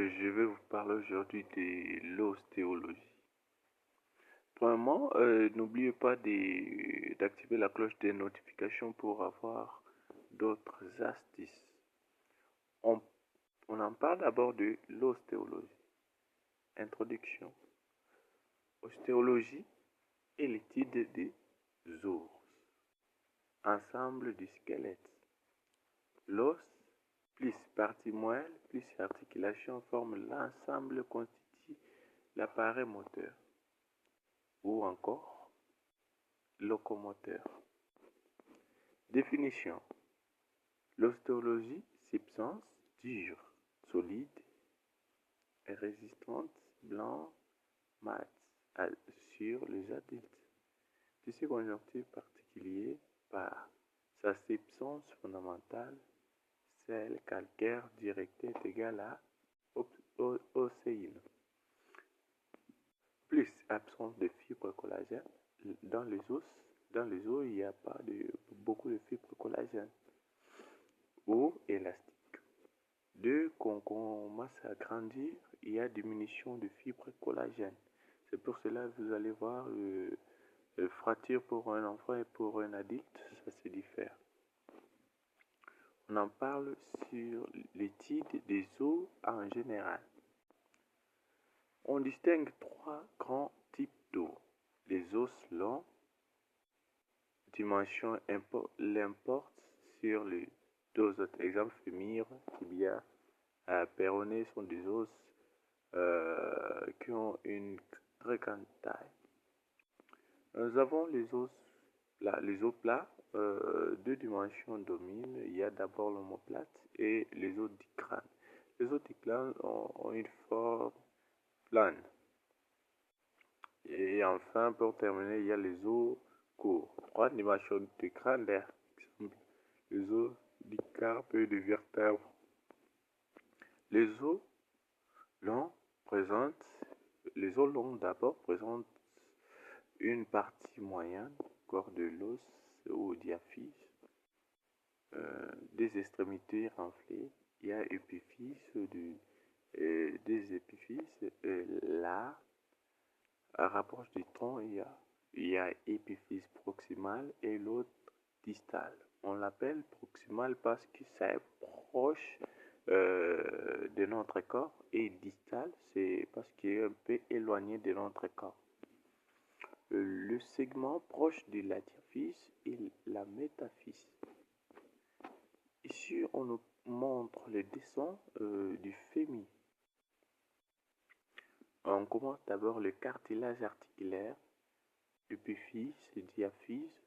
Je vais vous parler aujourd'hui de l'ostéologie. Premièrement, n'oubliez pas d'activer la cloche des notifications pour avoir d'autres astuces. On en parle d'abord de l'ostéologie. Introduction. Ostéologie est l'étude des os, ensemble du squelette. L'os, plus partie moelle, plus articulation forment l'ensemble constitue l'appareil moteur ou encore locomoteur. Définition. L'ostéologie, substance dure, solide et résistante, blanc, mat, sur les adultes. Tissu conjonctif particulier par sa substance fondamentale, celle calcaire directée est égale à océine. Plus absence de fibres collagène. Dans les os, il n'y a pas beaucoup de fibres collagène ou élastiques. Deux, qu'on commence à grandir, il y a diminution de fibres collagène. C'est pour cela que vous allez voir fracture pour un enfant et pour un adulte, ça se diffère. On en parle sur l'étude des os en général. On distingue trois grands types d'os. Les os longs, dimension l'importe sur les deux autres. Exemple, fémur, tibia, péroné sont des os qui ont une très grande taille. Nous avons les os plats, deux dimensions dominent. Il y a d'abord l'omoplate et les os du crâne. Les os du crâne ont une forme plane. Et enfin, pour terminer, il y a les os courts. Trois dimensions du crâne, les os du carpe et du vertèbre. Les os longs d'abord présentent une partie moyenne, corps de l'os ou diaphyse, des extrémités renflées. Il y a épiphyse des épiphyses. Là, à rapproche du tronc, il y a épiphyse proximale et l'autre distale. On l'appelle proximale parce que ça est proche de notre corps, et distal, c'est parce qu'il est un peu éloigné de notre corps. Le segment proche de la diaphyse et la métaphyse. Ici, on nous montre le dessin du fémur. On commence d'abord le cartilage articulaire, épiphyse, diaphyse,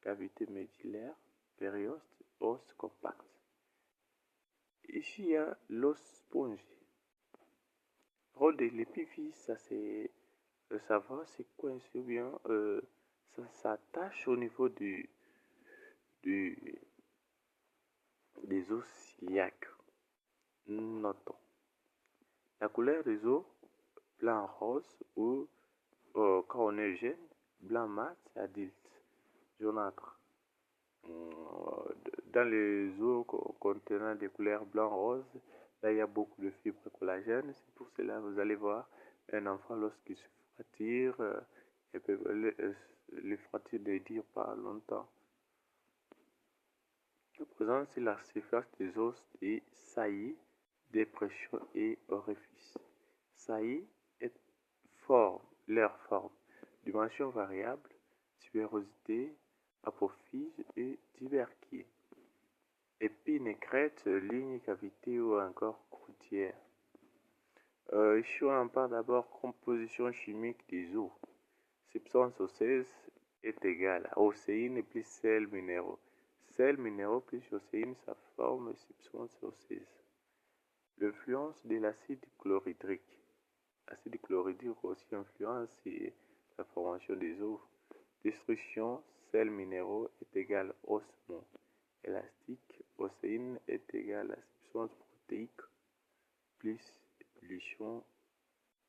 cavité médullaire, périoste, os compact. Ici, il y a l'os spongieux. Le rôle de l'épiphyse, ça c'est savoir c'est coincé bien, ça s'attache au niveau des os ciliaques. Notons la couleur des os, blanc rose ou quand on est jeune, blanc mat, adulte, jaunâtre. Dans les os contenant des couleurs blanc rose, là il y a beaucoup de fibres collagène. C'est pour cela que vous allez voir un enfant lorsqu'il se fracture, les fractures ne durent pas longtemps. Présent sur la surface des os et saillies, dépression et orifice. Saillies est leur forme, dimension variable, tubérosité, apophyse et tubercule. Épine, crête, ligne, cavité ou encore croûtière. Ici, on en parle d'abord composition chimique des os. Substance osseuse est égale à océine plus sels minéraux. Sels minéraux plus océine, ça forme substance osseuse. L'influence de l'acide chlorhydrique. L'acide chlorhydrique aussi influence la formation des os. Destruction, sels minéraux est égal à osmose. Élastique, océine est égale à substance protéique plus ébullition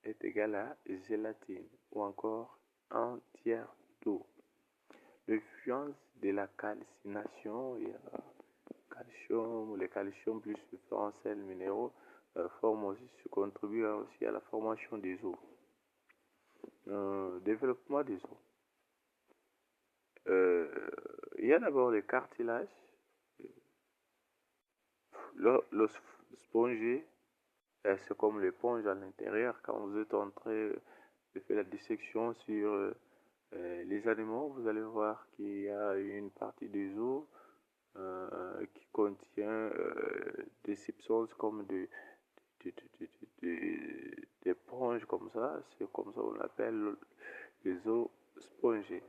est égal à gélatine ou encore un tiers d'eau. L'influence de la calcination, il y a calcium, les calcium plus différents sels minéraux forment forment aussi, contribuent aussi à la formation des os. Développement des os. Il y a d'abord les cartilages. L'os spongieux, c'est comme l'éponge à l'intérieur. Quand vous êtes en train de faire la dissection sur les animaux, vous allez voir qu'il y a une partie des os qui contient des substances comme des éponges comme ça. C'est comme ça qu'on appelle les os spongieux.